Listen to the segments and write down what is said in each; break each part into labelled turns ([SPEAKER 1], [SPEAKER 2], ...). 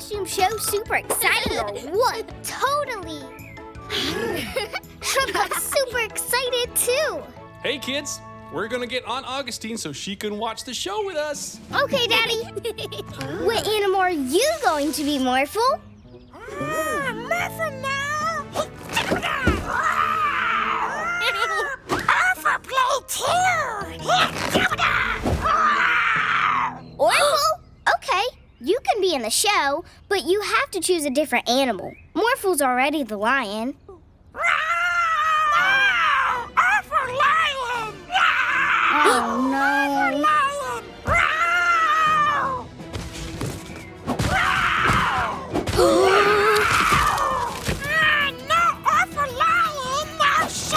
[SPEAKER 1] costume show super exciting or what? Totally. Shrubcub's super excited too.
[SPEAKER 2] Hey kids, we're gonna get Aunt Augustine so she can watch the show with us.
[SPEAKER 1] Okay, Daddy. What animal are you going to be, Morphle?
[SPEAKER 3] Morphle now! Orphle play too!
[SPEAKER 1] Orphle? Okay, you can be in the show, but you have to choose a different animal. Morphle's already the lion.
[SPEAKER 3] Orphle lion!
[SPEAKER 1] Oh, no.
[SPEAKER 3] Orphle lion! No Orphle lion, no show!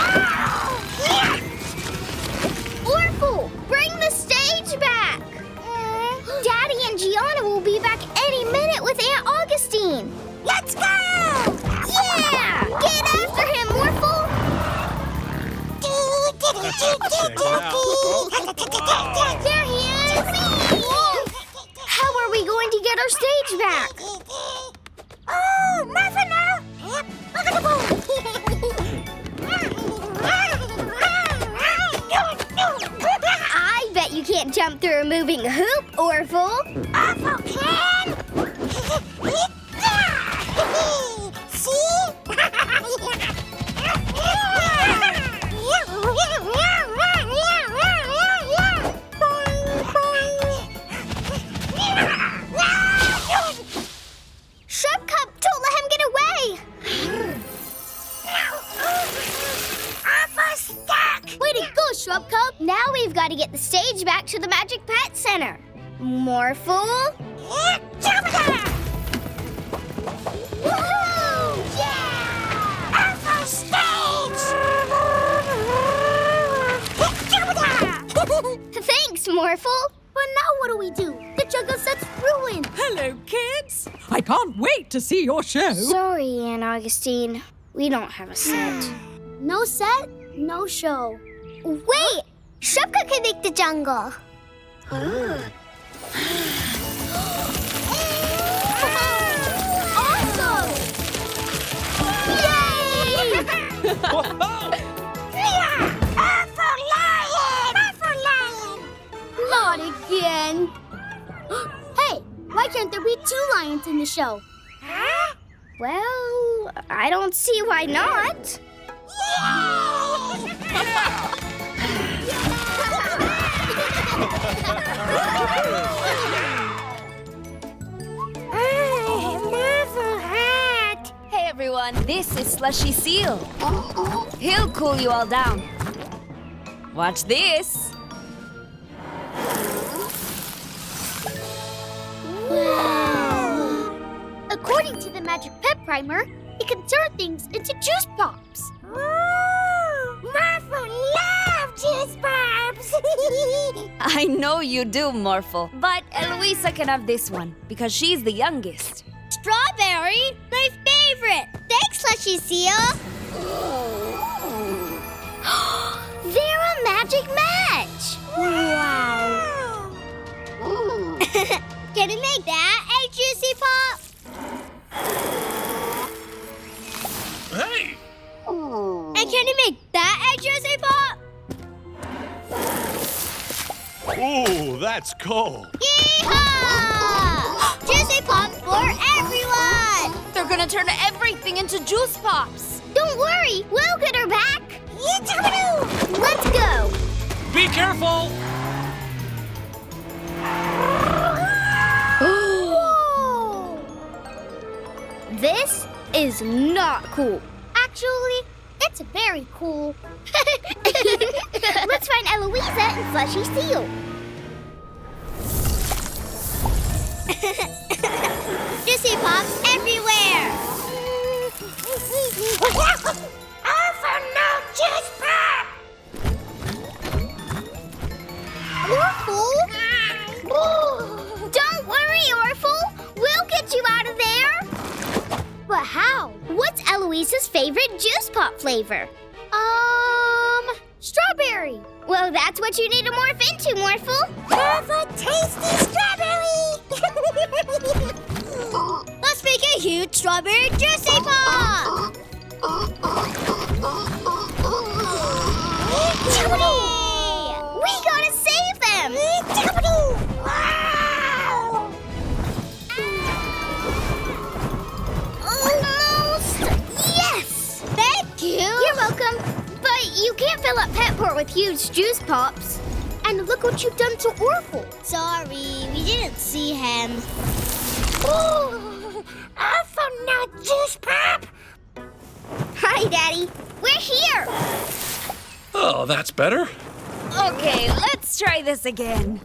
[SPEAKER 1] Orphle, bring the stage back. Daddy and Gianna will be back any minute with Aunt Augustine.
[SPEAKER 3] Let's go!
[SPEAKER 1] Yeah! Get after him, Morphle! There he is! How are we going to get our stage back?
[SPEAKER 3] Oh, Morphle now!
[SPEAKER 1] I bet you can't jump through a moving hoop, Orphle.
[SPEAKER 3] Orphle can! See?
[SPEAKER 1] Shrubcub, don't let him get away!
[SPEAKER 3] Orphle stuck!
[SPEAKER 1] Way to go, Shrubcub! Now we've got to get the stage back to the Magic Pet Center. Morphle? Woohoo! Yeah!
[SPEAKER 3] Orphle stage!
[SPEAKER 1] Thanks, Morphle. But now what do we do? The juggle set's ruined.
[SPEAKER 4] Hello, kids. I can't wait to see your show.
[SPEAKER 1] Sorry, Aunt Augustine. We don't have a set. No set, no show. Wait! Shrubcub can make the jungle. Awesome! Yay!
[SPEAKER 2] Whoa!
[SPEAKER 3] Orphle lion! Orphle lion!
[SPEAKER 1] Not again. Hey, why can't there be two lions in the show?
[SPEAKER 3] Huh?
[SPEAKER 1] Well, I don't see why not.
[SPEAKER 3] Morphle hat!
[SPEAKER 5] Hey everyone, this is Slushy Seal. He'll cool you all down. Watch this.
[SPEAKER 1] Wow. According to the Magic Pet Primer, it can turn things into juice pops.
[SPEAKER 3] Morphle loves juice pops!
[SPEAKER 5] I know you do, Morphle, but Eloisa can have this one because she's the youngest.
[SPEAKER 1] Strawberry, my favorite. Thanks, Slushy Seal. They're a magic match. Wow. Can you make that a juicy pop?
[SPEAKER 2] Hey!
[SPEAKER 1] And can you make that a juicy pop?
[SPEAKER 2] Oh, that's cool.
[SPEAKER 1] Yeehaw! Juicy pops for everyone!
[SPEAKER 5] They're gonna turn everything into juice pops.
[SPEAKER 1] Don't worry, we'll get her back. Let's go.
[SPEAKER 2] Be careful!
[SPEAKER 1] Whoa! This is not cool. Actually, it's very cool. Let's find Eloisa and Slushy Seal. Juicy pops everywhere.
[SPEAKER 3] Orphle no juice pop!
[SPEAKER 1] Orphle? Don't worry, Orphle. We'll get you out of there. But how? What's Eloisa's favorite juice pop flavor? Strawberry. Well, that's what you need to morph into, Morphle.
[SPEAKER 3] Have a tasty strawberry!
[SPEAKER 1] Let's make a huge strawberry juicy pop! Jordie! We gotta save them! Almost! Yes! Thank you! You're welcome. But you can't fill up Petport with huge juice pops. And look what you've done to Orphle. Sorry, we didn't see him.
[SPEAKER 3] Ooh, Orphle no juice pop.
[SPEAKER 1] Hi, Daddy. We're here.
[SPEAKER 2] Oh, that's better.
[SPEAKER 5] Okay, let's try this again.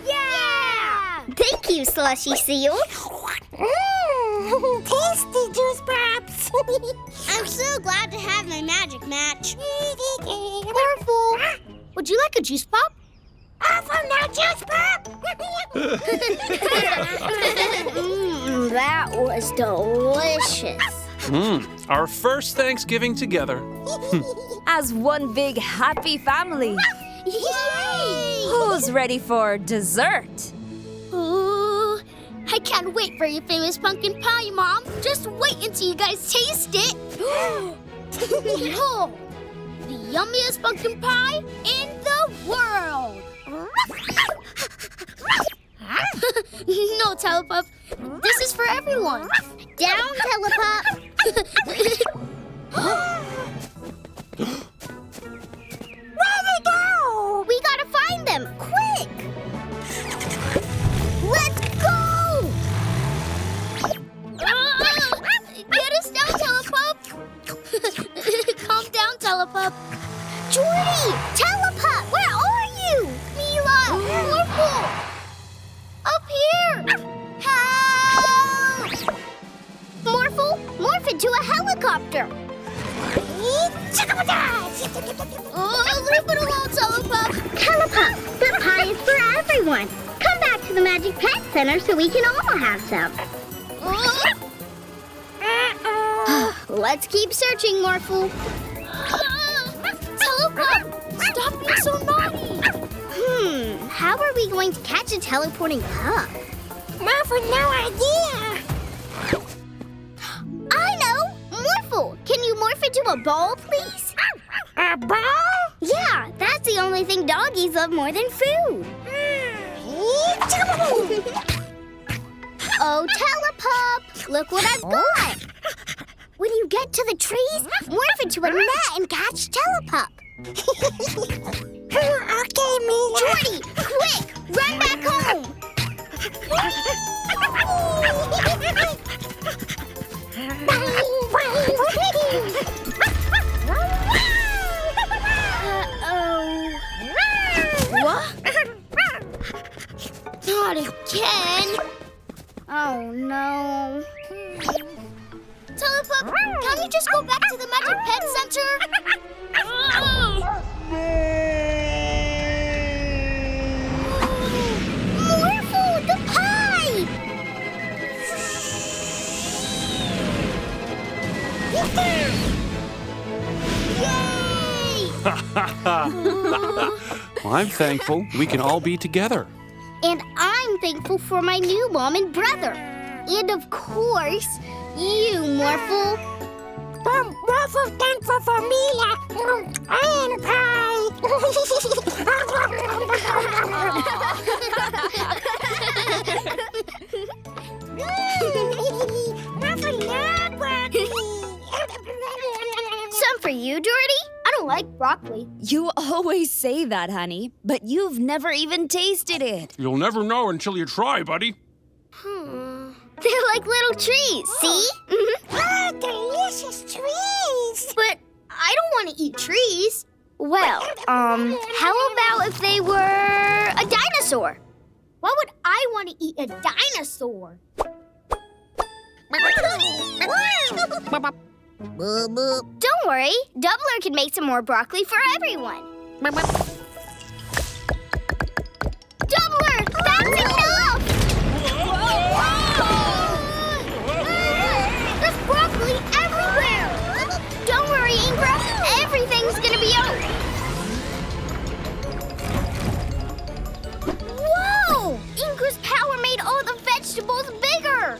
[SPEAKER 1] Yeah! Thank you, Slushy Seal.
[SPEAKER 3] Tasty juice pops.
[SPEAKER 1] I'm so glad to have my magic match. Orphle, would you like a juice pop?
[SPEAKER 3] Orphle no juice pop.
[SPEAKER 1] That was delicious.
[SPEAKER 2] Our first Thanksgiving together.
[SPEAKER 5] As one big happy family.
[SPEAKER 1] Yay!
[SPEAKER 5] Who's ready for dessert?
[SPEAKER 1] Ooh, I can't wait for your famous pumpkin pie, Mom. Just wait until you guys taste it. Oh, the yummiest pumpkin pie in the world. No, Telepup. This is for everyone. Down, Telepup.
[SPEAKER 3] Where they go?
[SPEAKER 1] We gotta find them, quick! Let's go! Get us down, Telepup! Calm down, Telepup. Jordie! Telepup! Where are you? Mila! Morphle! Up here! Help! Morphle, morph into a helicopter! Leave it alone, Telepup! Telepup, the pie is for everyone. Come back to the Magic Pet Center so we can all have some. Let's keep searching, Morphle. Telepup, stop being so naughty. How are we going to catch a teleporting pup?
[SPEAKER 3] Morphle, no idea.
[SPEAKER 1] I know! Morphle, can you morph into a ball, please?
[SPEAKER 3] A ball?
[SPEAKER 1] Yeah, that's the only thing doggies love more than food. Oh, Telepup, look what I've got. When you get to the trees, morph into a net and catch Telepup.
[SPEAKER 3] Okay, Mila.
[SPEAKER 1] Jordie, quick, run back home. What? Not again. Oh, no. Telepup, can we just go back to the Magic Pet Center? Morphle, the pie! Yay!
[SPEAKER 2] I'm thankful we can all be together.
[SPEAKER 1] And I'm thankful for my new mom and brother. And of course, you, Morphle.
[SPEAKER 3] Morphle thankful for Mila and pie. Morphle not broccoli.
[SPEAKER 1] Some for you, Jordie. I don't like broccoli.
[SPEAKER 5] You always say that, honey, but you've never even tasted it.
[SPEAKER 2] You'll never know until you try, buddy.
[SPEAKER 1] They're like little trees, see?
[SPEAKER 3] Oh, delicious trees.
[SPEAKER 1] But I don't want to eat trees. Well, how about if they were a dinosaur? Why would I want to eat a dinosaur? Don't worry, Doubler can make some more broccoli for everyone. Doubler, that's enough! There's broccoli everywhere! Don't worry, Ingra, everything's gonna be okay. Whoa! Ingra's power made all the vegetables bigger!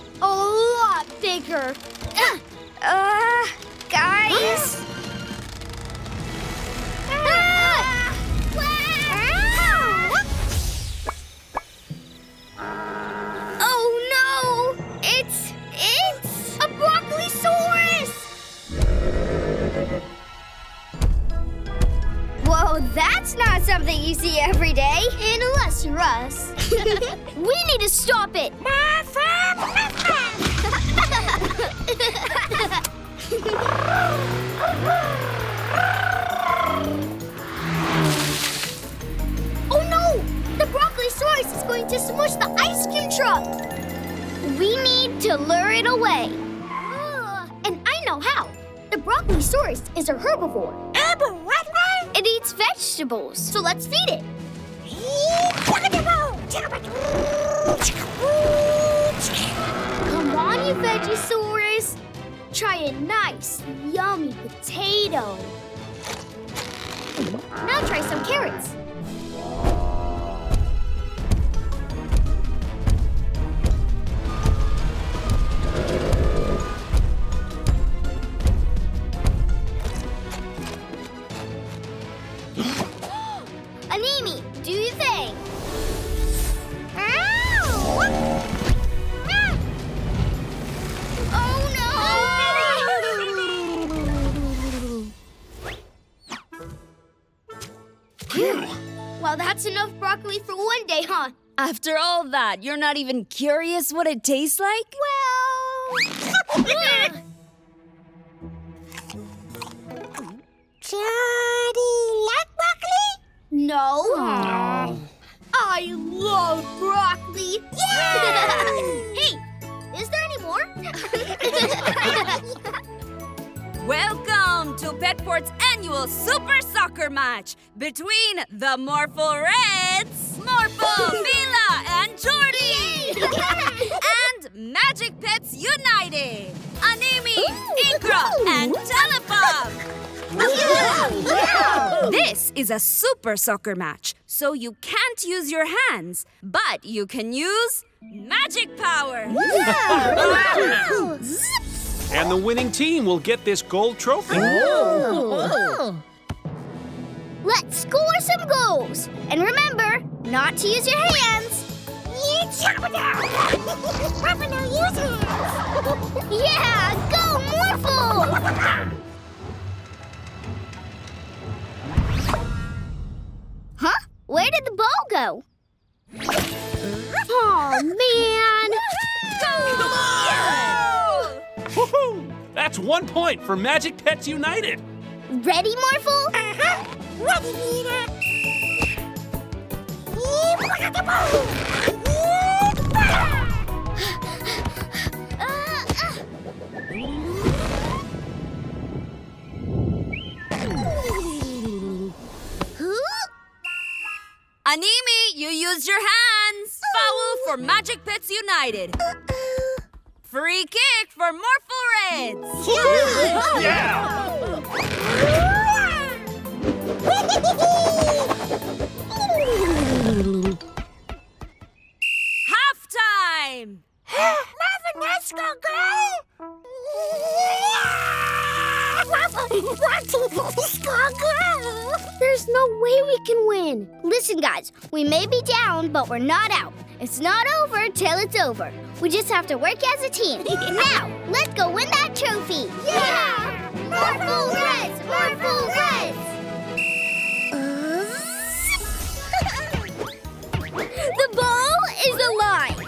[SPEAKER 1] something you see every day, unless you're us. We need to stop it. Oh no! The Broccoli-saurus is going to smush the ice cream truck. We need to lure it away. And I know how. The Broccoli-saurus is a herbivore. It eats vegetables, so let's feed it. Come on, you Veggiesaurus. Try a nice, yummy potato. Now try some carrots. Animi, do you think? Oh no! Well, that's enough broccoli for one day, huh?
[SPEAKER 5] After all that, you're not even curious what it tastes like?
[SPEAKER 1] Well...
[SPEAKER 3] Jordie, like broccoli?
[SPEAKER 1] No. I love broccoli. Hey, is there any more?
[SPEAKER 5] Welcome to Petport's annual Super Soccer match between the Morphle Reds, Morphle, Mila, and Jordie, and Magic Pets United, Animi, Inkra, and Telepop. This is a super soccer match, so you can't use your hands, but you can use magic power.
[SPEAKER 2] And the winning team will get this gold trophy.
[SPEAKER 1] Let's score some goals. And remember, not to use your hands. Yeah, go Morphle! Huh? Where did the ball go? Oh, man!
[SPEAKER 2] Woohoo! That's 1 point for Magic Pets United.
[SPEAKER 1] Ready, Morphle?
[SPEAKER 3] Ready, Mila.
[SPEAKER 5] Animi, you used your hands. Foul for Magic Pets United. Free kick for Morphle Reds.
[SPEAKER 2] Yeah!
[SPEAKER 5] Halftime.
[SPEAKER 3] Marvin, let's go, girl.
[SPEAKER 1] There's no way we can win. Listen, guys, we may be down, but we're not out. It's not over till it's over. We just have to work as a team. Now, let's go win that trophy. Yeah! Morphle Reds! Morphle Reds! The ball is alive.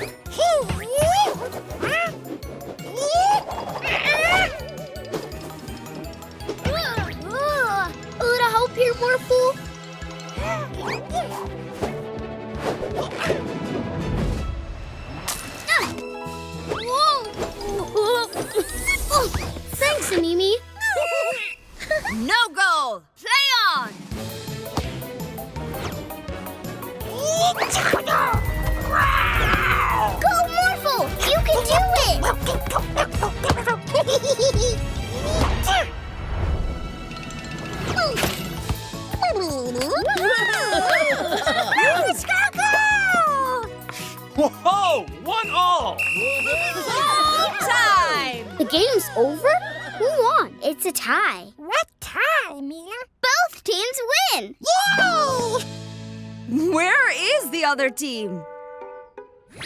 [SPEAKER 1] A little help here, Morphle. Oh, thanks, Animi.
[SPEAKER 5] No goal. Play on.
[SPEAKER 1] Go, Morphle! You can do it!
[SPEAKER 3] Let's go!
[SPEAKER 2] Whoa! 1-all!
[SPEAKER 5] Time.
[SPEAKER 1] The game's over? Who won? It's a tie.
[SPEAKER 3] What time, Mila?
[SPEAKER 1] Both teams win!
[SPEAKER 3] Yay!
[SPEAKER 5] Where is the other team?
[SPEAKER 1] A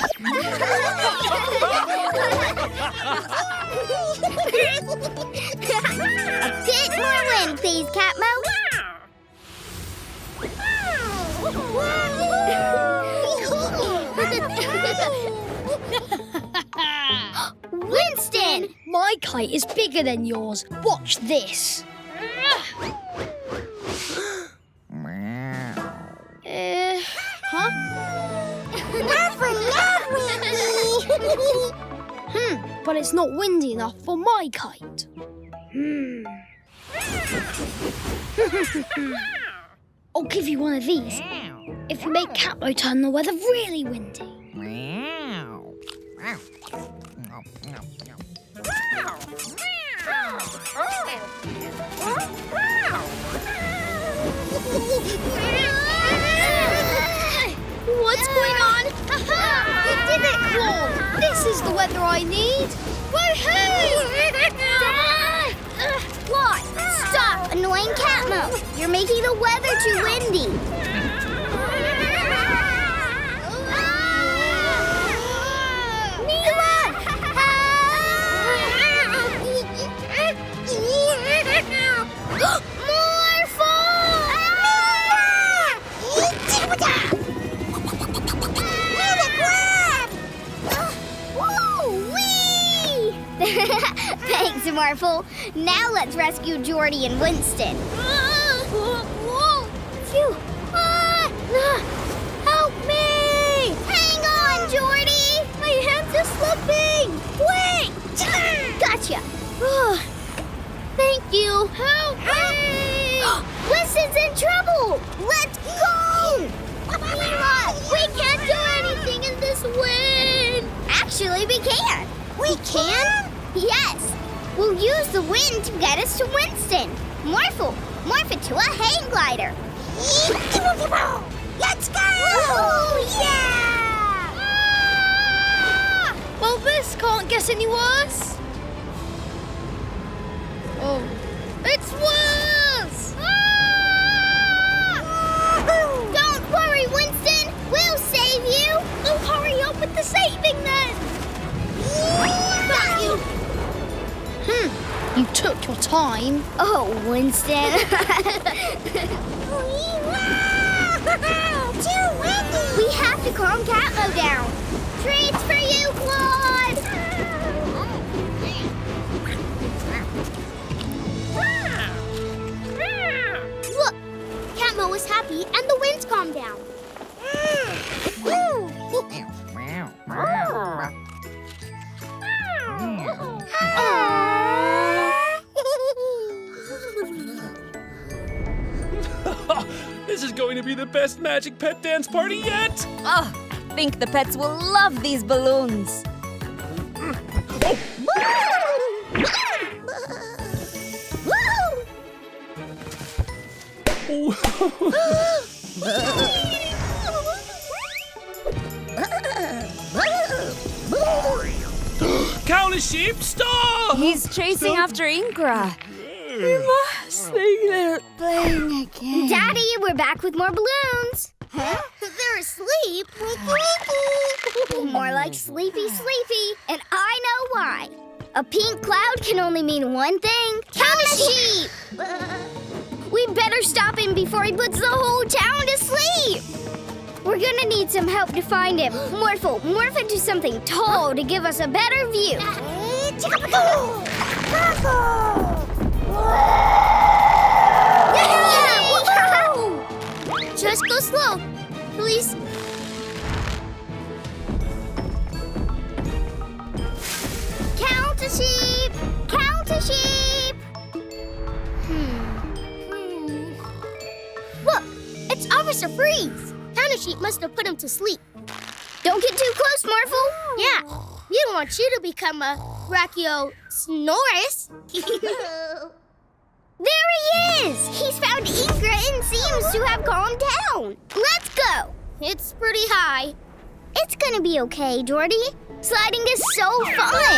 [SPEAKER 1] bit more wind, please, Catmo. kite is bigger than yours. Watch this. Huh? But it's not windy enough for my kite. I'll give you one of these if you make Catmo turn the weather really windy. What's going on? You did it, Claude! This is the weather I need! Woohoo! What? Stop annoying Catmo! You're making the weather too windy! Mila! Thanks, Morphle. Now let's rescue Jordie and Winston. Phew. Help me! Hang on, Jordie! My hands are slipping! Wait! Gotcha! Thank you! Help me! Winston's in trouble! Let's go! Mila, we can't do anything in this wind! Actually, we can! We can? Yes! We'll use the wind to get us to Winston. Morphle, morph it to a hang glider. Let's go! Woohoo! Yeah! Ah! Well, this can't get any worse. Oh, it's worse! Ah! Don't worry, Winston. We'll save you. Oh, hurry up with the saving then. Got you. You took your time. Oh, Winston. Too windy. We have to calm Catmo down. Treats for you, Claude. Look, Catmo was happy and the winds calmed down.
[SPEAKER 2] This is going to be the best magic pet dance party yet!
[SPEAKER 5] Oh, I think the pets will love these balloons.
[SPEAKER 2] Count a sheep, stop!
[SPEAKER 5] He's chasing after Inkra.
[SPEAKER 4] We must think they're playing again.
[SPEAKER 1] Daddy, we're back with more balloons. Huh? They're asleep. More like sleepy, sleepy. And I know why. A pink cloud can only mean one thing. Count a sheep! We better stop him before he puts the whole town to sleep. We're gonna need some help to find him. Morphle, morph into something tall to give us a better view. Just go slow, please. Count a sheep! Count a sheep! Look, it's Officer Freeze. Count a sheep must have put him to sleep. Don't get too close, Morphle. Yeah, we don't want you to become a Brachiosaurus. There he is! He's found Inkra and seems to have calmed down. Let's go! It's pretty high. It's gonna be okay, Jordie. Sliding is so fun!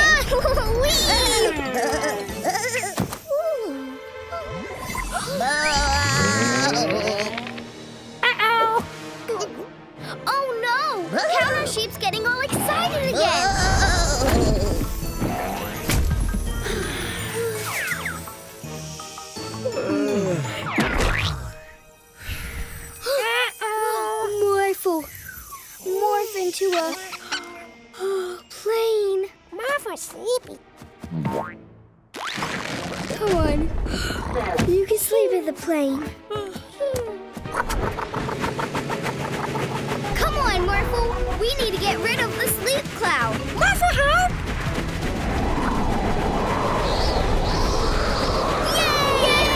[SPEAKER 1] Uh-oh! Oh no! Counter Sheep's getting all excited again! Morphle. Morph into a plane.
[SPEAKER 3] Morphle sleepy.
[SPEAKER 1] Come on. You can sleep in the plane. Come on, Morphle. We need to get rid of the sleep cloud.
[SPEAKER 3] Morphle, help!
[SPEAKER 1] Yay!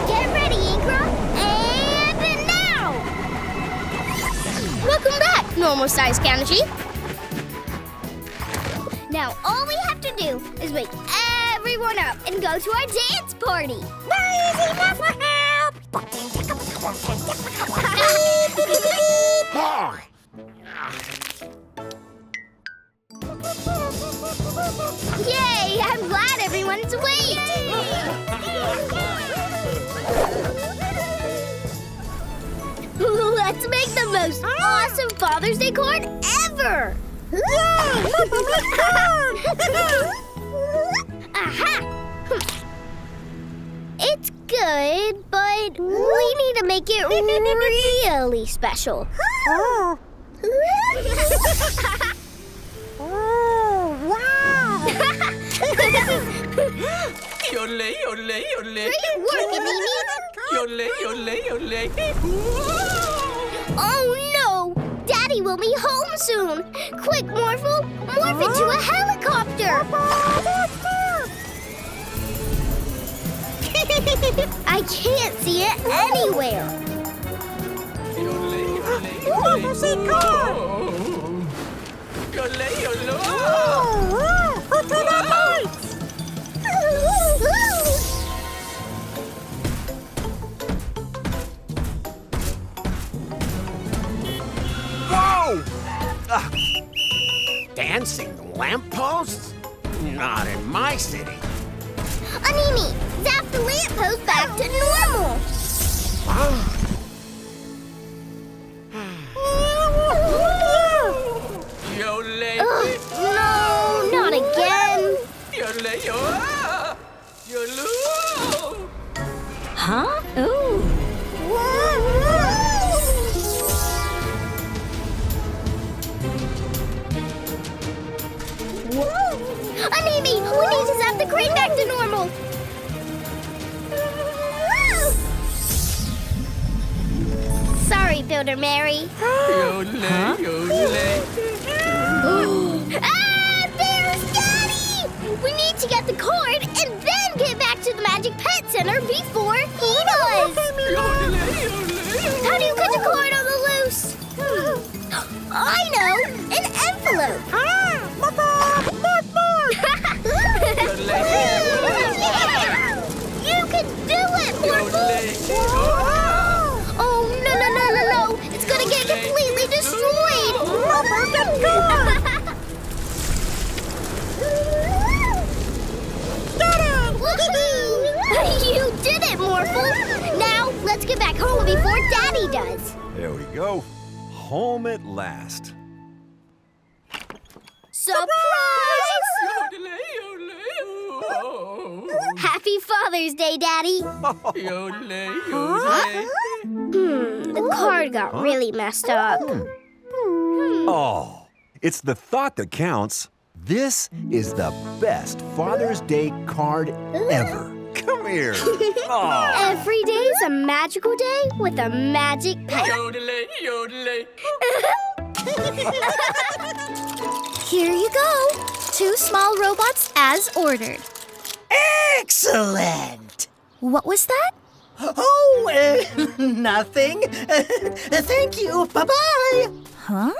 [SPEAKER 1] Get ready, Inkra. And now! Welcome back, normal size Kanji. Now all we have to do is wake everyone up and go to our dance party.
[SPEAKER 3] Easy, Morphle, help!
[SPEAKER 1] Yay! I'm glad everyone's awake. Let's make the most awesome Father's Day card ever! Aha! It's good, but we need to make it really special.
[SPEAKER 3] Oh, wow!
[SPEAKER 6] Yodel, yodel, yodel.
[SPEAKER 1] Great work, Mimi!
[SPEAKER 6] Yodel, yodel, yodel.
[SPEAKER 1] Oh no! Daddy will be home soon! Quick, Morphle! Morph into a helicopter! I can't see it anywhere!
[SPEAKER 3] Morphle car!
[SPEAKER 6] Yodel, yodel.
[SPEAKER 3] Open the lights!
[SPEAKER 7] Whoa! Dancing lampposts? Not in my city.
[SPEAKER 1] Animi, zap the lamppost back to normal!
[SPEAKER 6] Yodel.
[SPEAKER 1] No, not again!
[SPEAKER 6] Yodel, yodel. Yodel.
[SPEAKER 5] Huh? Ooh.
[SPEAKER 1] Animi, we need to zap the crane back to normal! Sorry, Builder Mary.
[SPEAKER 6] Yodel, yodel.
[SPEAKER 1] Ah, there's Daddy! We need to get the card and then get back to the Magic Pet Center before he does!
[SPEAKER 6] Yodel, yodel.
[SPEAKER 1] How do you catch a card on the loose? I know! An envelope! You can do it, Morphle! Oh, no, no, no, no, no! It's gonna get completely destroyed! You did it, Morphle! Now, let's get back home before Daddy does.
[SPEAKER 8] There we go. Home at last.
[SPEAKER 1] Surprise!
[SPEAKER 6] Yodel, yodel.
[SPEAKER 1] Happy Father's Day, Daddy!
[SPEAKER 6] Yodel, yodel.
[SPEAKER 1] The card got really messed up.
[SPEAKER 8] Oh, it's the thought that counts. This is the best Father's Day card ever. Come here. Oh.
[SPEAKER 1] Every day's a magical day with a magic pet.
[SPEAKER 6] Yodel, yodel.
[SPEAKER 1] Here you go. 2 small robots as ordered.
[SPEAKER 9] Excellent!
[SPEAKER 1] What was that?
[SPEAKER 9] Oh, nothing. Thank you. Bye-bye.
[SPEAKER 1] Huh?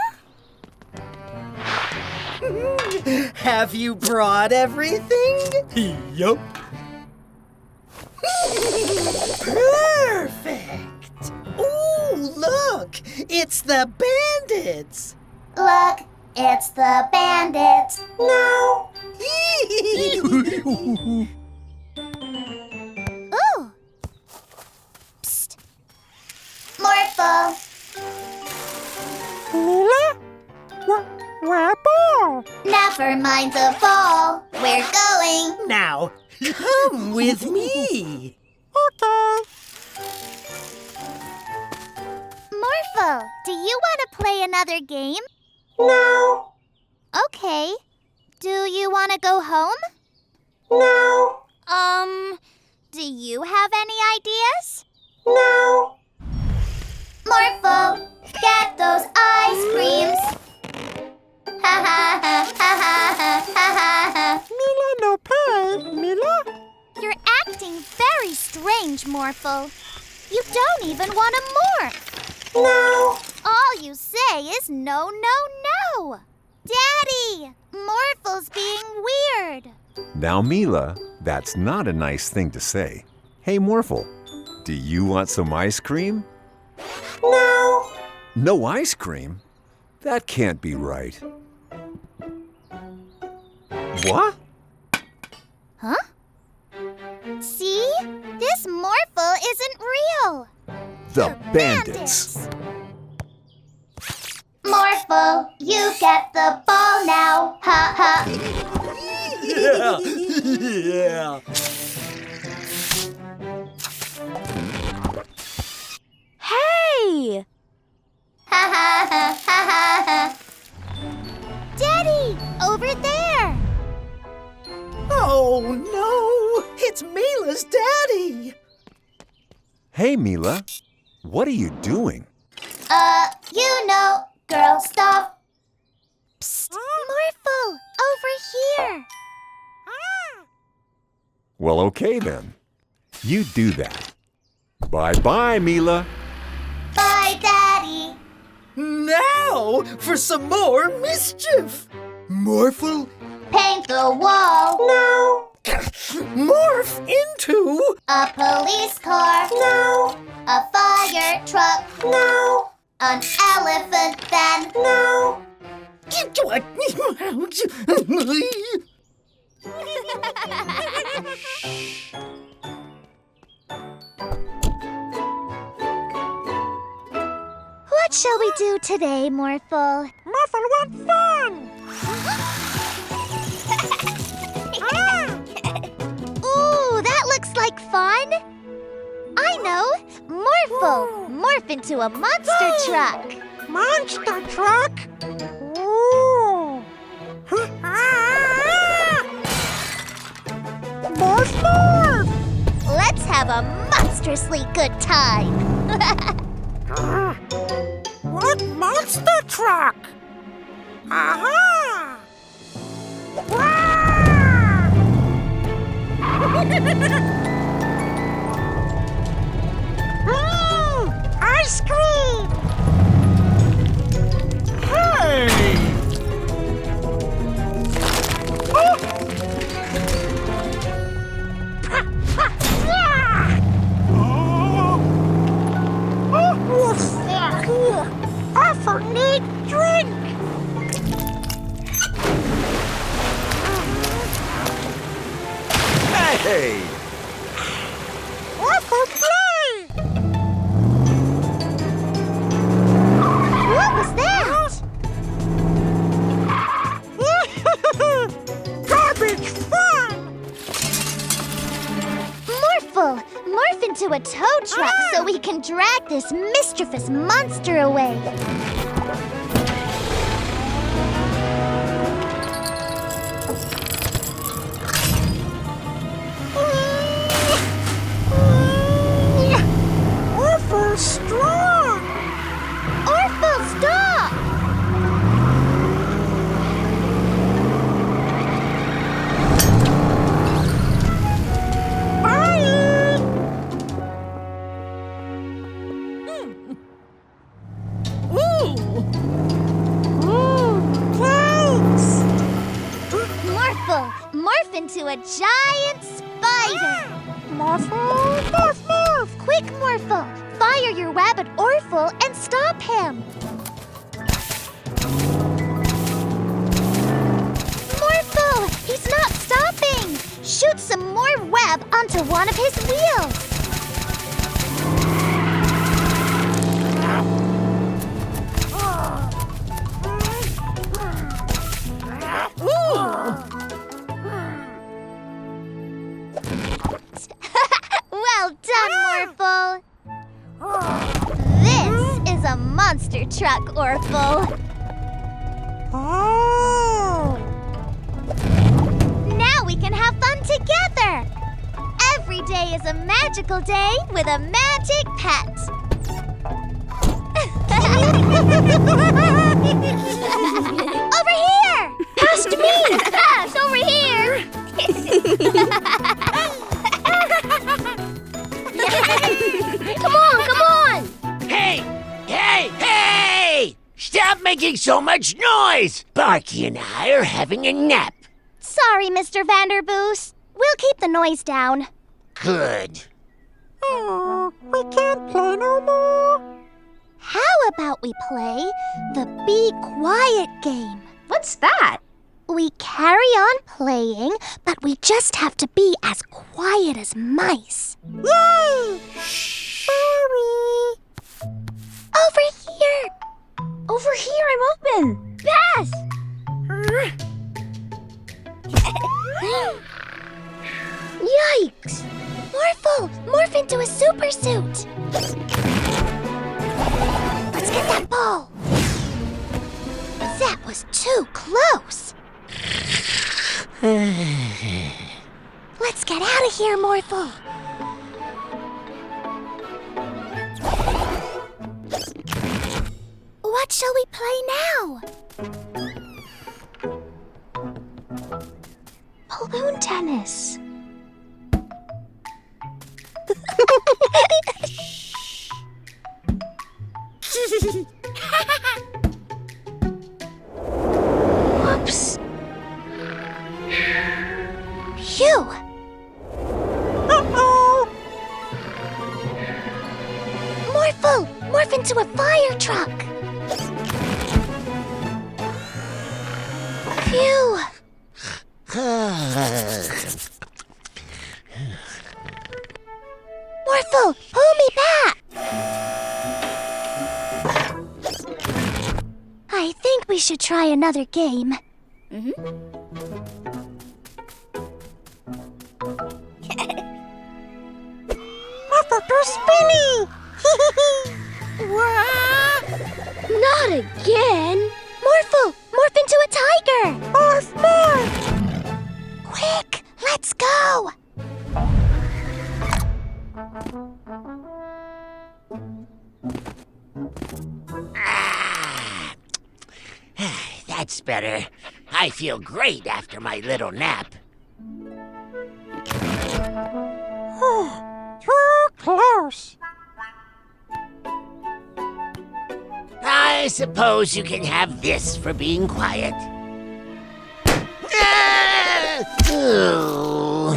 [SPEAKER 9] Have you brought everything?
[SPEAKER 7] Yup.
[SPEAKER 9] Perfect. Ooh, look. It's the bandits.
[SPEAKER 1] Look, it's the bandits.
[SPEAKER 9] No.
[SPEAKER 1] Ooh. Psst. Morphle.
[SPEAKER 3] Mila? Where ball?
[SPEAKER 1] Never mind the ball. We're going.
[SPEAKER 9] Now, come with me.
[SPEAKER 3] Okay.
[SPEAKER 1] Morphle, do you want to play another game?
[SPEAKER 3] No.
[SPEAKER 1] Okay. Do you want to go home?
[SPEAKER 3] No.
[SPEAKER 1] you have any ideas?
[SPEAKER 3] No.
[SPEAKER 1] Morphle, get those ice creams. Ha ha ha ha ha ha ha.
[SPEAKER 3] Mila no pay, Mila.
[SPEAKER 1] You're acting very strange, Morphle. You don't even want to morph.
[SPEAKER 3] No.
[SPEAKER 1] All you say is no, no, no. Daddy, Morphle's being weird.
[SPEAKER 8] Now, Mila, that's not a nice thing to say. Hey, Morphle, do you want some ice cream?
[SPEAKER 3] No.
[SPEAKER 8] No ice cream? That can't be right. What?
[SPEAKER 1] Huh? See? This Morphle isn't real.
[SPEAKER 8] The bandits.
[SPEAKER 1] Morphle, you get the ball now. Ha ha.
[SPEAKER 9] Yeah. Yeah.
[SPEAKER 1] Hey! Ha ha ha ha ha ha. Daddy, over there.
[SPEAKER 9] Oh no! It's Mila's daddy!
[SPEAKER 8] Hey, Mila, what are you doing?
[SPEAKER 1] You know, girl stuff. Psst, Morphle, over here.
[SPEAKER 8] Well, okay then. You do that. Bye-bye, Mila.
[SPEAKER 1] Bye, Daddy.
[SPEAKER 9] Now for some more mischief! Morphle,
[SPEAKER 1] Paint the wall.
[SPEAKER 3] No.
[SPEAKER 9] morph into...
[SPEAKER 1] A police car.
[SPEAKER 3] No.
[SPEAKER 1] A fire truck.
[SPEAKER 3] No.
[SPEAKER 1] An elephant then.
[SPEAKER 3] No.
[SPEAKER 1] What shall we do today, Morphle?
[SPEAKER 3] Morphle want fun.
[SPEAKER 1] Ooh, that looks like fun. I know. Morphle, morph into a monster truck.
[SPEAKER 3] Monster truck. Ooh. Morph, morph.
[SPEAKER 1] Let's have a monstrously good time.
[SPEAKER 3] What monster truck? Aha! Ice cream!
[SPEAKER 9] Hey!
[SPEAKER 3] Offer need drink!
[SPEAKER 8] Hey!
[SPEAKER 3] Offer play!
[SPEAKER 1] What was that?
[SPEAKER 3] Garbage fun!
[SPEAKER 1] Morphle, morph into a tow truck so we can drag this mischievous monster away.
[SPEAKER 3] Offer strong!
[SPEAKER 1] Orphle, stop!
[SPEAKER 3] Thanks!
[SPEAKER 1] Morphle, morph into a giant spider.
[SPEAKER 3] Morphle, morph, morph!
[SPEAKER 1] Quick, Morphle, fire your web at Orphle and stop him. Morphle, he's not stopping. Shoot some more web onto one of his wheels. Well done, Morphle. This is a monster truck, Orphle.
[SPEAKER 3] Oh!
[SPEAKER 1] Now we can have fun together. Every day Today is a magical day with a magic pet. Over here! Past me! Pass, over here! Come on!
[SPEAKER 7] Hey! Stop making so much noise! Barky and I are having a nap.
[SPEAKER 1] Sorry, Mr. Vanderboos. We'll keep the noise down.
[SPEAKER 7] Good.
[SPEAKER 3] Oh, we can't play no more.
[SPEAKER 1] How about we play the Be Quiet game?
[SPEAKER 5] What's that?
[SPEAKER 1] We carry on playing, but we just have to be as quiet as mice.
[SPEAKER 3] Yay! Sorry.
[SPEAKER 1] Over here!
[SPEAKER 5] Over here, I'm open.
[SPEAKER 1] Pass! Yikes! Morphle! Morph into a super suit! Let's get that ball! That was too close! Let's get out of here, Morphle! What shall we play now? Balloon tennis. Whoops. Phew.
[SPEAKER 3] Uh-oh.
[SPEAKER 1] Morphle, morph into a fire truck. Phew. Morphle, pull me back. I think we should try another game.
[SPEAKER 3] Morphle, go spinny.
[SPEAKER 1] Not again. Morphle, morph into a tiger.
[SPEAKER 3] Morph.
[SPEAKER 1] Quick, let's go.
[SPEAKER 7] That's better. I feel great after my little nap.
[SPEAKER 3] Too close.
[SPEAKER 7] I suppose you can have this for being quiet. Ooh.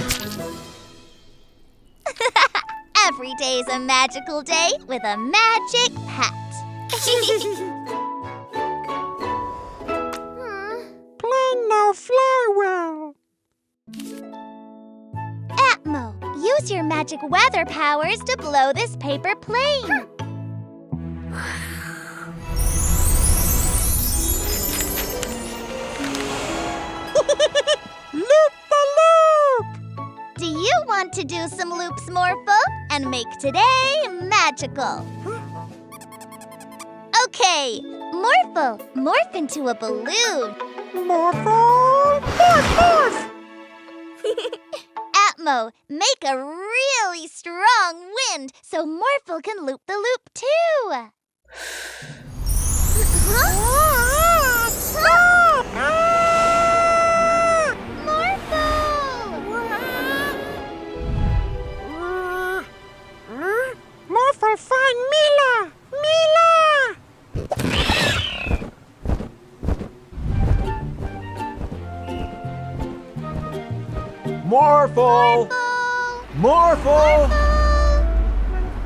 [SPEAKER 1] Every day's a magical day with a magic pet.
[SPEAKER 3] Plane no fly well.
[SPEAKER 1] Atmo, use your magic weather powers to blow this paper plane.
[SPEAKER 3] Loop the loop.
[SPEAKER 1] Do you want to do some loops, Morphle, and make today magical? Okay, Morphle, morph into a balloon.
[SPEAKER 3] Morphle, morph.
[SPEAKER 1] Atmo, make a really strong wind so Morphle can loop the loop too. Huh?
[SPEAKER 3] Stop! Morphle, find Mila! Mila!
[SPEAKER 8] Morphle! Morphle!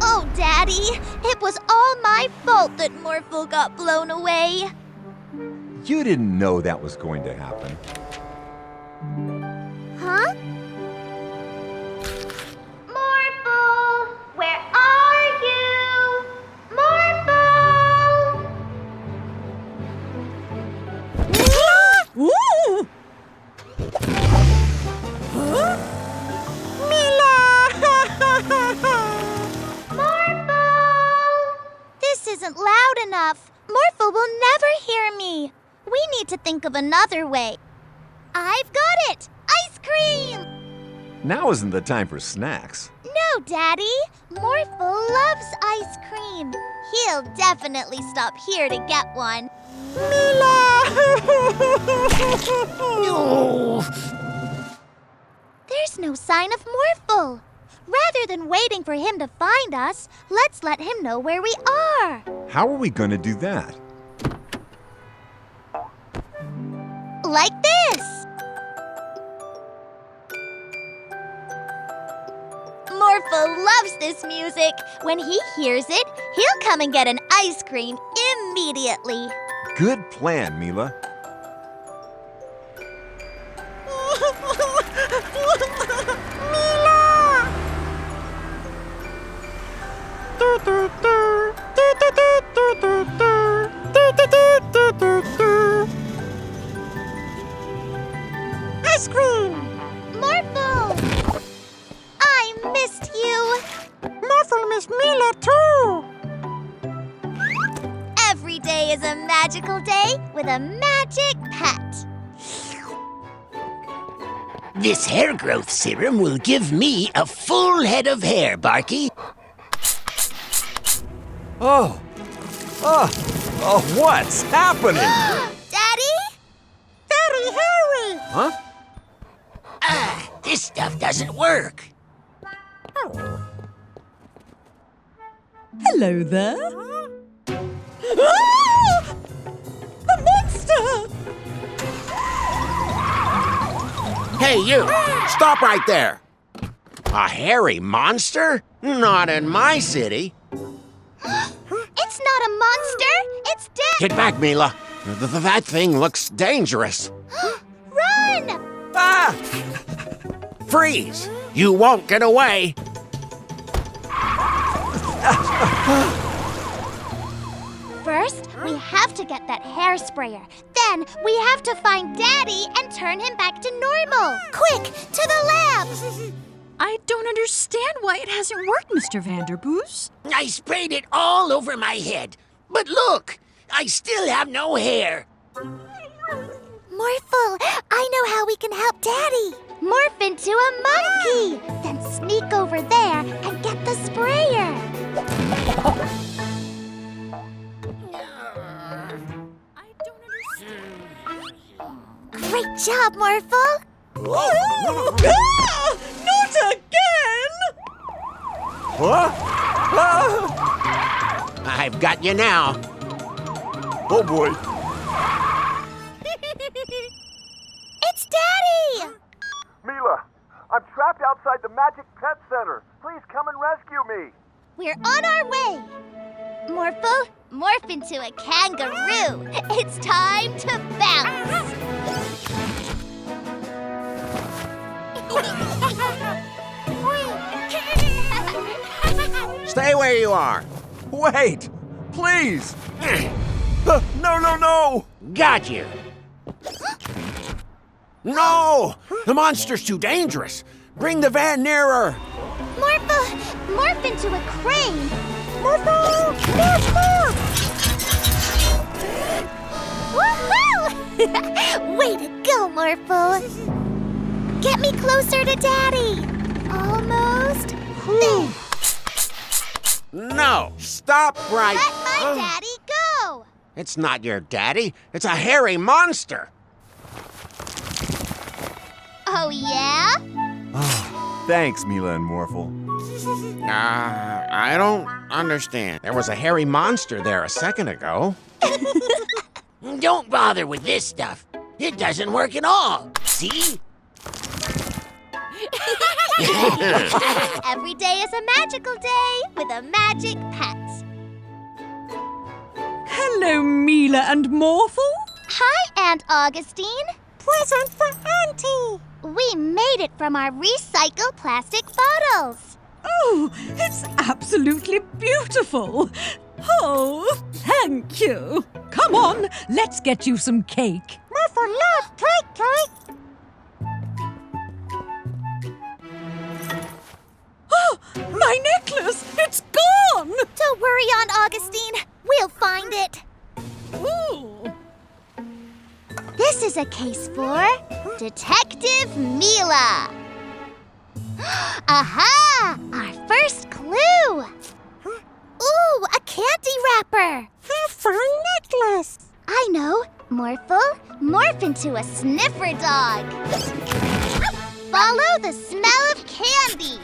[SPEAKER 1] Oh, Daddy, it was all my fault that Morphle got blown away.
[SPEAKER 8] You didn't know that was going to happen.
[SPEAKER 1] Huh? Morphle, where are you? Morphle!
[SPEAKER 4] Ooh!
[SPEAKER 1] Morphle! This isn't loud enough. Morphle will never hear me. We need to think of another way. I've got it! Ice cream!
[SPEAKER 8] Now isn't the time for snacks.
[SPEAKER 1] too, Daddy. Morphle loves ice cream. He'll definitely stop here to get one. There's no sign of Morphle. Rather than waiting for him to find us, let's let him know where we are.
[SPEAKER 8] How are we going to do that?
[SPEAKER 1] Like this. Morphle loves this music. When he hears it, he'll come and get an ice cream immediately.
[SPEAKER 8] Good plan, Mila.
[SPEAKER 3] Ice cream!
[SPEAKER 1] Morphle! I missed you.
[SPEAKER 3] Morphle missed Mila too!
[SPEAKER 1] Every day is a magical day with a magic pet.
[SPEAKER 7] This hair growth serum will give me a full head of hair, Barky.
[SPEAKER 8] Oh, what's happening?
[SPEAKER 1] Daddy?
[SPEAKER 3] Daddy, hurry!
[SPEAKER 8] Huh?
[SPEAKER 7] This stuff doesn't work.
[SPEAKER 4] Hello there. Ah! A monster!
[SPEAKER 10] Hey, you! Stop right there! A hairy monster? Not in my city.
[SPEAKER 1] It's not a monster. It's dead.
[SPEAKER 10] Get back, Mila. That thing looks dangerous.
[SPEAKER 1] Run!
[SPEAKER 10] Ah! Freeze! You won't get away.
[SPEAKER 1] First, we have to get that hair sprayer. Then, we have to find Daddy and turn him back to normal. Quick, to the lab!
[SPEAKER 4] I don't understand why it hasn't worked, Mr. Vanderboos.
[SPEAKER 7] I sprayed it all over my head. But look, I still have no hair.
[SPEAKER 1] Morphle, I know how we can help Daddy. Morph into a monkey. Then sneak over there and get the sprayer. Great job, Morphle.
[SPEAKER 4] Not again!
[SPEAKER 8] What?
[SPEAKER 10] I've got you now.
[SPEAKER 8] Oh boy.
[SPEAKER 1] It's Daddy!
[SPEAKER 8] Mila, I'm trapped outside the Magic Pet Center. Please come and rescue me.
[SPEAKER 1] We're on our way. Morphle, morph into a kangaroo. It's time to bounce.
[SPEAKER 10] Stay where you are.
[SPEAKER 8] Wait, please. No.
[SPEAKER 10] Got you. No! The monster's too dangerous. Bring the van nearer.
[SPEAKER 1] Morphle, morph into a crane.
[SPEAKER 3] Morphle!
[SPEAKER 1] Woohoo! Way to go, Morphle. Get me closer to Daddy. Almost. There.
[SPEAKER 10] No, stop right.
[SPEAKER 1] Let my daddy go.
[SPEAKER 10] It's not your daddy. It's a hairy monster.
[SPEAKER 1] Oh, yeah?
[SPEAKER 8] Thanks, Mila and Morphle.
[SPEAKER 10] I don't understand. There was a hairy monster there a second ago.
[SPEAKER 7] Don't bother with this stuff. It doesn't work at all. See?
[SPEAKER 1] Every day is a magical day with a magic pet.
[SPEAKER 4] Hello, Mila and Morphle.
[SPEAKER 1] Hi, Aunt Augustine.
[SPEAKER 3] Present for Auntie!
[SPEAKER 1] We made it from our recycled plastic bottles.
[SPEAKER 4] Oh, it's absolutely beautiful. Oh, thank you. Come on, let's get you some cake.
[SPEAKER 3] Morphle loves cake.
[SPEAKER 4] Oh, my necklace! It's gone!
[SPEAKER 1] Don't worry, Aunt Augustine. We'll find it.
[SPEAKER 4] Ooh.
[SPEAKER 1] This is a case for Detective Mila. Aha! Our first clue. Ooh, a candy wrapper.
[SPEAKER 3] A fun necklace.
[SPEAKER 1] I know. Morphle, morph into a sniffer dog. Follow the smell of candy.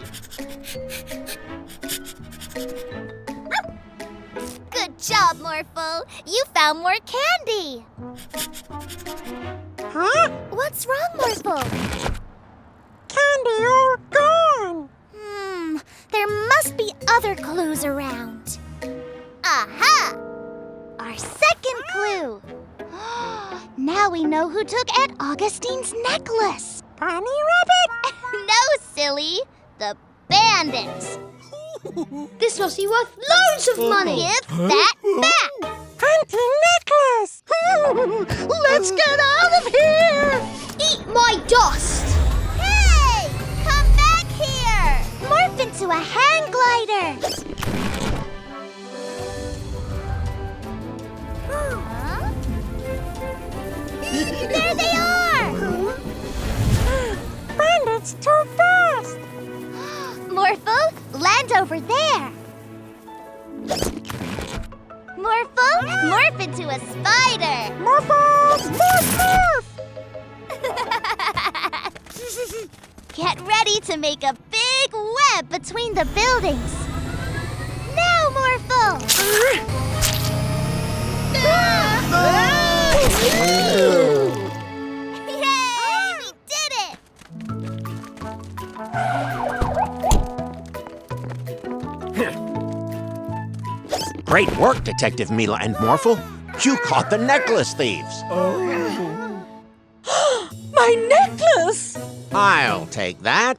[SPEAKER 1] Good job, Morphle. You found more candy.
[SPEAKER 3] Huh?
[SPEAKER 1] What's wrong, Morphle?
[SPEAKER 3] Candy all gone.
[SPEAKER 1] There must be other clues around. Aha! Our second clue. Now we know who took Aunt Augustine's necklace.
[SPEAKER 3] Bunny Rabbit?
[SPEAKER 1] No, silly. The bandits. This must be worth loads of money. Give that back.
[SPEAKER 3] Auntie Necklace!
[SPEAKER 9] Let's get out of here!
[SPEAKER 1] Eat my dust. Hey! Come back here. Morph into a hang glider. There they are!
[SPEAKER 3] Bandits too fast!
[SPEAKER 1] Morphle, land over there. Morphle, morph into a spider.
[SPEAKER 3] Morphle! Morph!
[SPEAKER 1] Get ready to make a big web between the buildings. Now, Morphle! Yay! We did it!
[SPEAKER 10] Great work, Detective Mila and Morphle. You caught the necklace thieves.
[SPEAKER 4] My necklace!
[SPEAKER 10] I'll take that.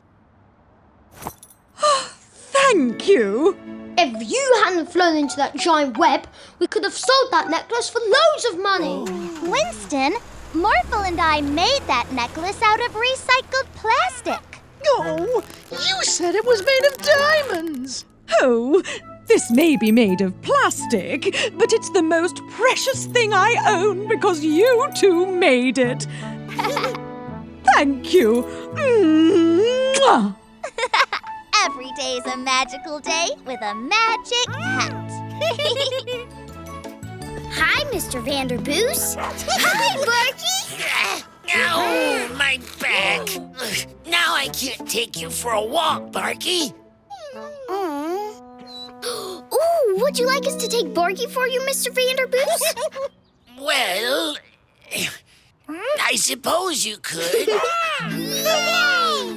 [SPEAKER 4] Thank you.
[SPEAKER 1] If you hadn't flown into that giant web, we could have sold that necklace for loads of money. Winston, Morphle and I made that necklace out of recycled plastic.
[SPEAKER 9] Oh, you said it was made of diamonds.
[SPEAKER 4] Oh, this may be made of plastic, but it's the most precious thing I own because you two made it. Thank you. Mwah.
[SPEAKER 1] Every day's a magical day with a magic hat. Hi, Mr. Vanderboos. Hi, Barky.
[SPEAKER 7] Ow, my back. Now I can't take you for a walk, Barky.
[SPEAKER 1] Ooh, would you like us to take Barky for you, Mr. Vanderboos?
[SPEAKER 7] Well, I suppose you could.
[SPEAKER 1] Yay!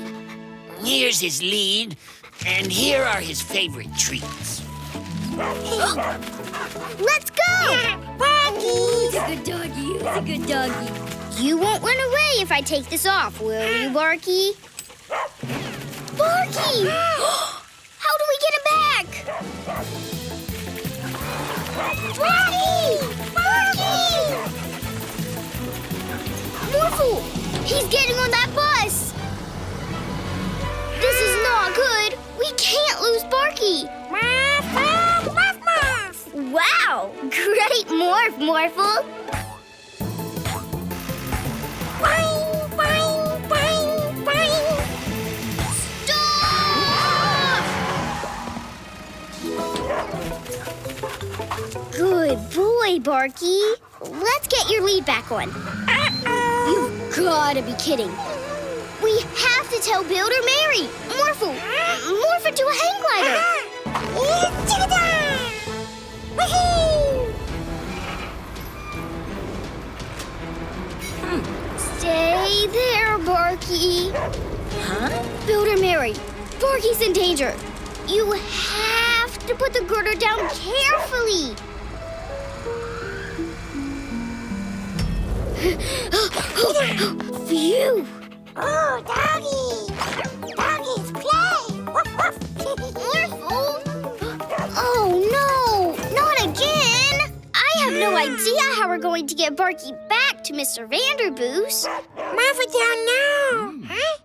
[SPEAKER 7] Here's his lead, and here are his favorite treats.
[SPEAKER 1] Let's go! Barky!
[SPEAKER 5] He's a good doggy. He's a good doggy.
[SPEAKER 1] You won't run away if I take this off, will you, Barky? Barky! How do we get him back? Barky! Barky! Morphle! He's getting on that bus! This is not good! We can't lose Barky! Wow! Great morph, Morphle! Good boy, Barky. Let's get your lead back on. You've gotta be kidding. We have to tell Builder Mary. Morphle, morph into a hang glider. Stay there, Barky.
[SPEAKER 5] Huh?
[SPEAKER 1] Builder Mary, Barky's in danger. You have to put the girder down carefully. Phew! Oh, doggy! Doggies play! Morphle! Oh, no! Not again! I have no idea how we're going to get Barky back to Mr. Vanderboos. Morphle down now! Huh?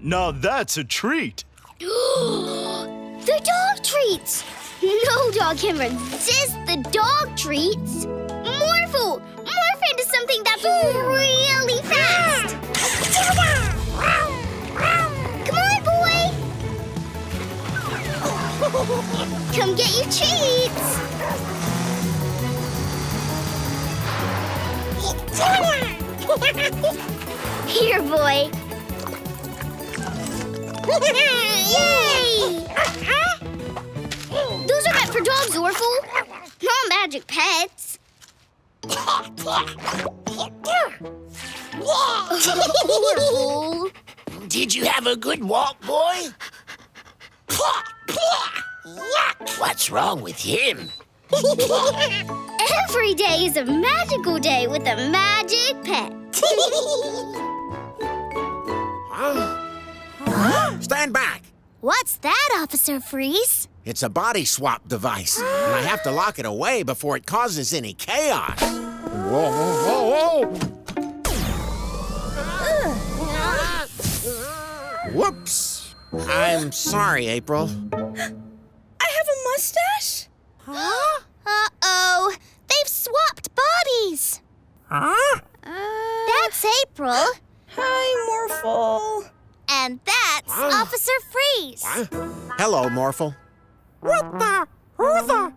[SPEAKER 11] Now that's a treat.
[SPEAKER 1] The dog treats! No dog can resist the dog treats. Morphle! Morph into something that's really fast! Come on, boy! Come get your treats. Here, boy. Yay! Those are meant for dogs, Orphle. Not magic pets. Orphle.
[SPEAKER 7] Did you have a good walk, boy? What's wrong with him?
[SPEAKER 1] Every day is a magical day with a magic pet.
[SPEAKER 10] Stand back.
[SPEAKER 1] What's that, Officer Freeze?
[SPEAKER 10] It's a body swap device, and I have to lock it away before it causes any chaos. Whoa, whoa, whoa, whoa! Whoops. I'm sorry, April.
[SPEAKER 5] I have a mustache?
[SPEAKER 1] Huh? Uh-oh. They've swapped bodies.
[SPEAKER 10] Huh?
[SPEAKER 1] That's April.
[SPEAKER 5] Hi, Morphle.
[SPEAKER 1] And that's Officer Freeze.
[SPEAKER 10] Hello, Morphle.
[SPEAKER 9] What the? Who the?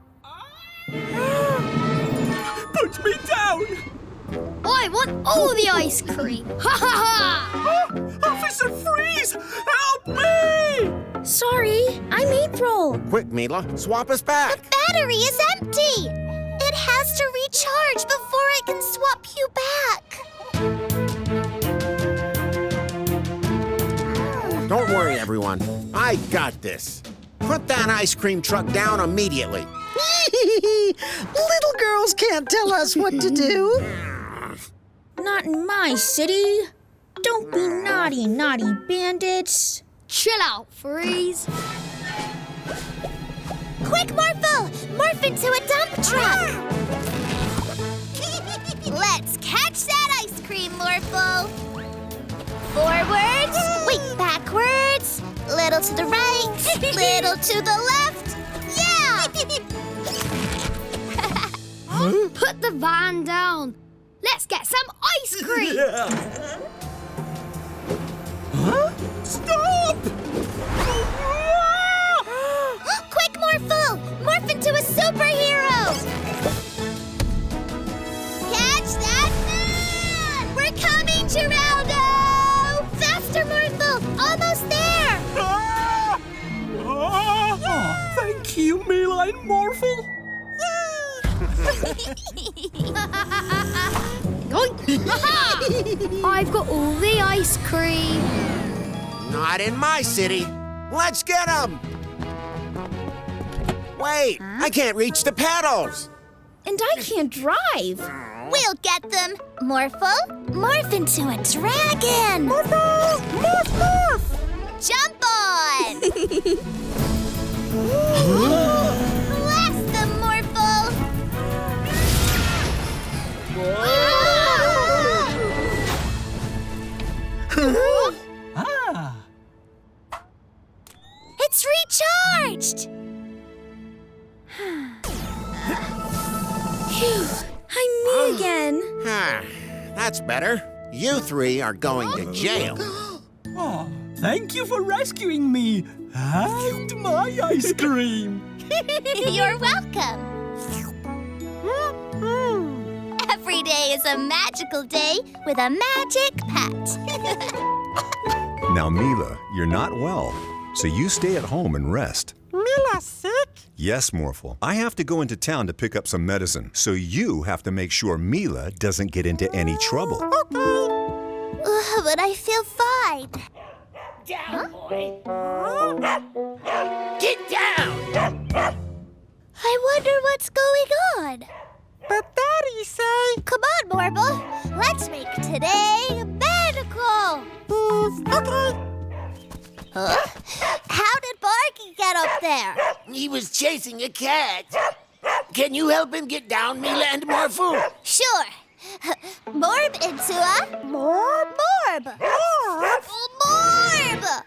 [SPEAKER 6] Put me down!
[SPEAKER 1] I want all the ice cream. Ha ha ha!
[SPEAKER 6] Officer Freeze! Help me!
[SPEAKER 5] Sorry, I'm April.
[SPEAKER 10] Quick, Mila, swap us back.
[SPEAKER 1] The battery is empty. It has to recharge before it can swap you back.
[SPEAKER 10] Don't worry, everyone. I got this. Put that ice cream truck down immediately.
[SPEAKER 9] Little girls can't tell us what to do.
[SPEAKER 5] Not in my city. Don't be naughty, naughty bandits.
[SPEAKER 1] Chill out, Freeze. Quick, Morphle! Morph into a dump truck! Let's catch that ice cream, Morphle. Forwards, wait, backwards, little to the right, little to the left. Yeah! Put the van down. Let's get some ice cream.
[SPEAKER 6] Huh? Stop!
[SPEAKER 1] Quick, Morphle! Morph into a superhero! Catch that man! We're coming, Geraldo! Faster, Morphle! Almost there!
[SPEAKER 6] Thank you, Mila and Morphle.
[SPEAKER 1] I've got all the ice cream.
[SPEAKER 10] Not in my city. Let's get them. Wait, I can't reach the pedals.
[SPEAKER 5] And I can't drive.
[SPEAKER 1] We'll get them. Morphle, morph into a dragon.
[SPEAKER 9] Morphle! Morph, morph!
[SPEAKER 1] Jump on! Blast them, Morphle! It's recharged!
[SPEAKER 5] Phew, I'm me again.
[SPEAKER 10] That's better. You three are going to jail.
[SPEAKER 6] Oh, thank you for rescuing me and my ice cream.
[SPEAKER 1] You're welcome. Every day is a magical day with a magic pet.
[SPEAKER 8] Now, Mila, you're not well, so you stay at home and rest.
[SPEAKER 9] Mila's sick?
[SPEAKER 8] Yes, Morphle. I have to go into town to pick up some medicine, so you have to make sure Mila doesn't get into any trouble.
[SPEAKER 1] But I feel fine.
[SPEAKER 7] Down, boy. Get down!
[SPEAKER 1] I wonder what's going on.
[SPEAKER 9] But Daddy say...
[SPEAKER 1] Come on, Morphle. Let's make today magical.
[SPEAKER 9] Okay.
[SPEAKER 1] Huh? How did Barky get up there?
[SPEAKER 7] He was chasing a cat. Can you help him get down, Mila and Morphle?
[SPEAKER 1] Sure. Morb into a... Morb?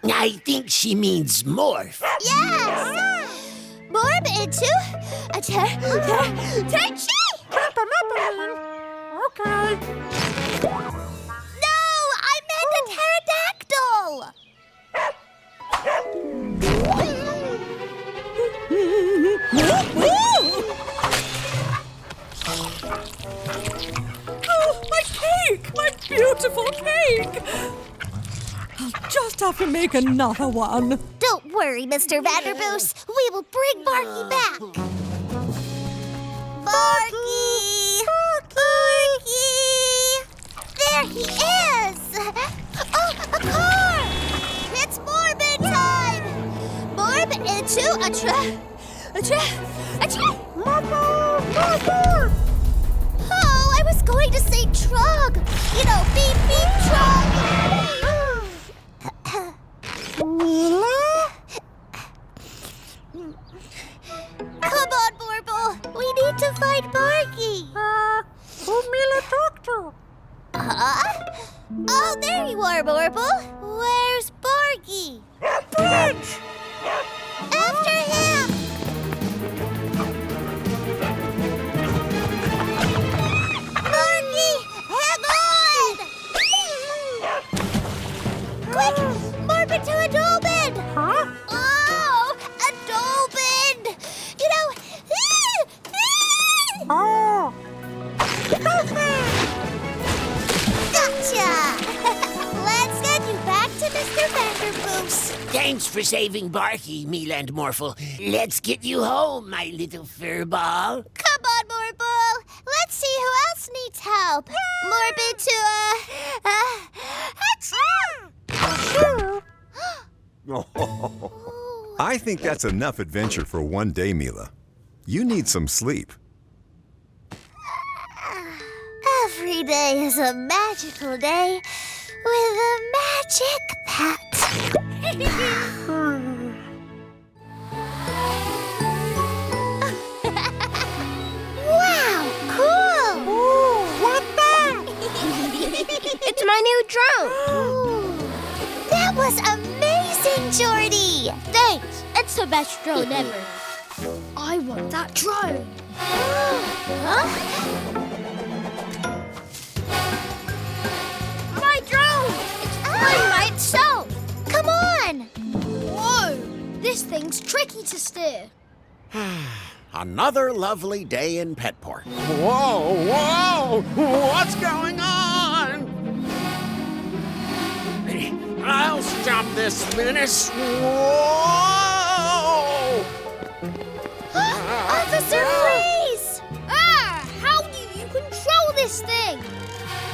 [SPEAKER 7] I think she means morph.
[SPEAKER 1] Yes! Morb into a Tenchi!
[SPEAKER 9] Okay.
[SPEAKER 1] No! I meant a pterodactyl!
[SPEAKER 4] cake! I'll just have to make another one.
[SPEAKER 1] Don't worry, Mr. Vanderboos. We will bring Barky back. Barky! Barky! There he is! Oh, a car! It's Morbid time! Morb into a trap. Oh, I was going to say trug. You know, beep, beep, trug. Mila? Come on, Morphle. We need to find Barky.
[SPEAKER 3] Who Mila talk to?
[SPEAKER 1] Oh, there you are, Morphle. Where's Barky?
[SPEAKER 3] Bridge!
[SPEAKER 1] After him! Barky, hang on! Quick, morph into a dolphin!
[SPEAKER 3] Huh?
[SPEAKER 1] Oh, a dolphin! You know,
[SPEAKER 3] Oh! Dolphin!
[SPEAKER 1] Gotcha! Let's get you back to Mr. Vanderboos.
[SPEAKER 7] Thanks for saving Barky, Mila and Morphle. Let's get you home, my little fur ball.
[SPEAKER 1] Come on, Morphle. Let's see who else needs help. Morbid to
[SPEAKER 8] I think that's enough adventure for one day, Mila. You need some sleep.
[SPEAKER 1] Every day is a magical day with a magic pet. Wow, cool!
[SPEAKER 3] Ooh, what that?
[SPEAKER 1] It's my new drone. That was amazing, Jordie. Thanks. It's the best drone ever. I want that drone. Huh? My drone! It's flying by itself! Come on! Whoa! This thing's tricky to steer.
[SPEAKER 10] Another lovely day in Petport. Whoa, whoa! What's going on? I'll stop this menace. Whoa!
[SPEAKER 1] Officer Freeze! How do you control this thing?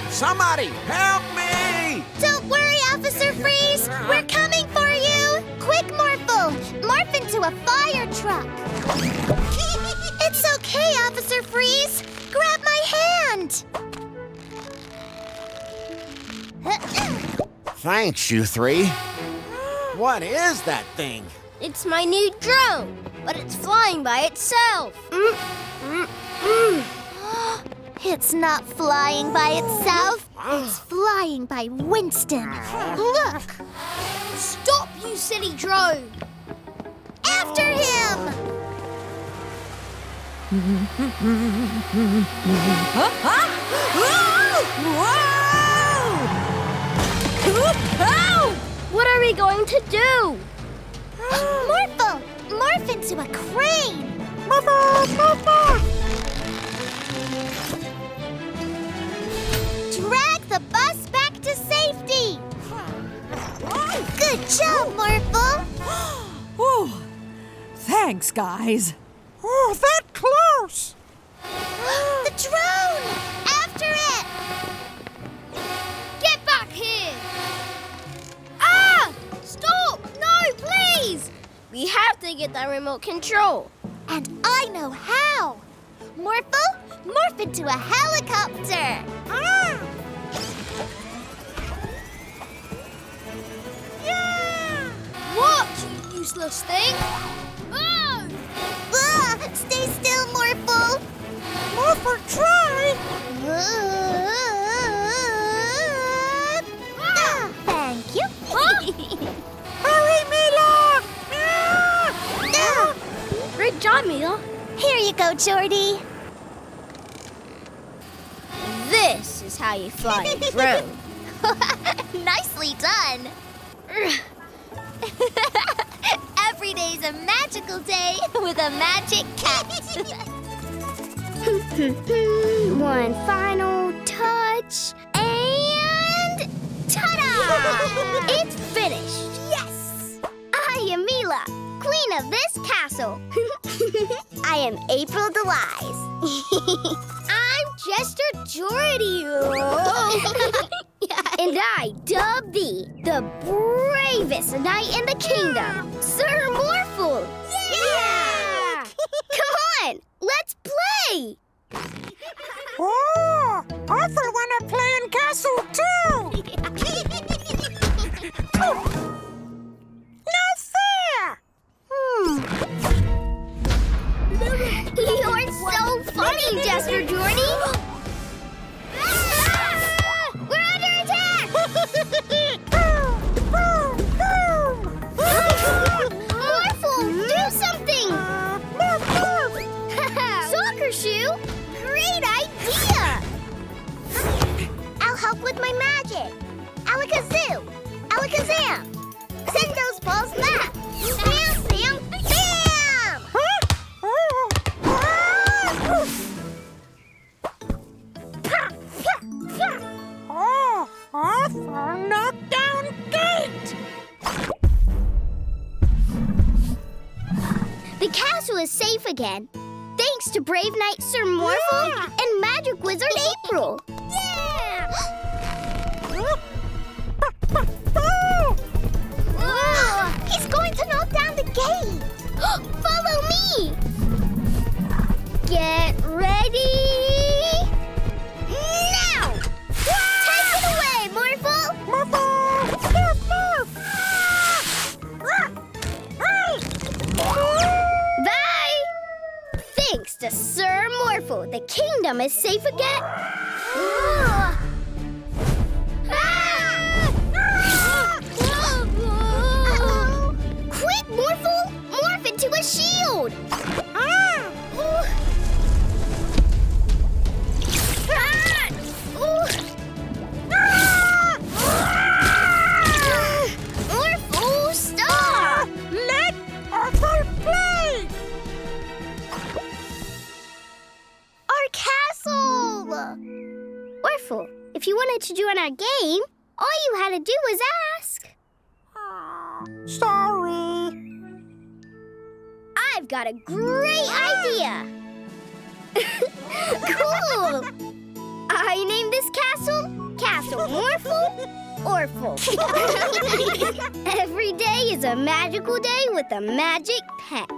[SPEAKER 10] Somebody help me!
[SPEAKER 1] Don't worry, Officer Freeze! We're coming for you! Quick, Morphle! Morph into a fire truck! It's okay, Officer Freeze! Grab my hand!
[SPEAKER 10] Thanks, you three. What is that thing?
[SPEAKER 1] It's my new drone, but it's flying by itself. It's not flying by itself. It's flying by Winston. Look! Stop, you silly drone! After him! What are we going to do? Morphle! Morph into a crane! Drag the bus back to safety! Good job, Morphle!
[SPEAKER 4] Whew. Thanks, guys.
[SPEAKER 3] Oh, that close!
[SPEAKER 1] The drone! After it! Get back here! Ah! Stop! No, please! We have to get that remote control. And I know how! Morphle, morph into a helicopter! Ah! Yeah! What, you useless thing? Oh! Stay still, Morphle!
[SPEAKER 3] Morphle, try!
[SPEAKER 1] Thank you.
[SPEAKER 3] Hurry, Mila!
[SPEAKER 1] Great job, Mila. Here you go, Jordie. This is how you fly a drone. Nicely done. Every day's a magical day with a magic cat. One final touch and It's finished. Yes! I am Mila, queen of this castle. I am April the Wise. I'm Jester Jordie. And I dub thee the bravest knight in the kingdom, Sir Morphle. Yeah! Come on, let's play!
[SPEAKER 3] Oh, Orphle wanna play in castle too. No fair.
[SPEAKER 1] You're so funny, Jester Jordie. We're under attack! Morphle, do something! Soccer shoe? Great idea! I'll help with my magic. Alakazoo! Alakazam! Send those balls back! Bam, bam, bam!
[SPEAKER 3] Oh, Orphle knocked down gate.
[SPEAKER 1] The castle is safe again. Thanks to Brave Knight Sir Morphle and Magic Wizard April. Yeah! He's going to knock down the gate. Follow me. Get ready. Now! Take it away, Morphle. Bye! Thanks to Sir Morphle, the kingdom is safe again. Quick, Morphle! Morph into a shield! Morphle, stop!
[SPEAKER 3] Let Orphle play.
[SPEAKER 1] Our castle! Orphle, if you wanted to join our game, all you had to do was ask.
[SPEAKER 3] Sorry.
[SPEAKER 1] I've got a great idea! Cool! I named this castle Castle Morphle Orphle. Every day is a magical day with a magic pet.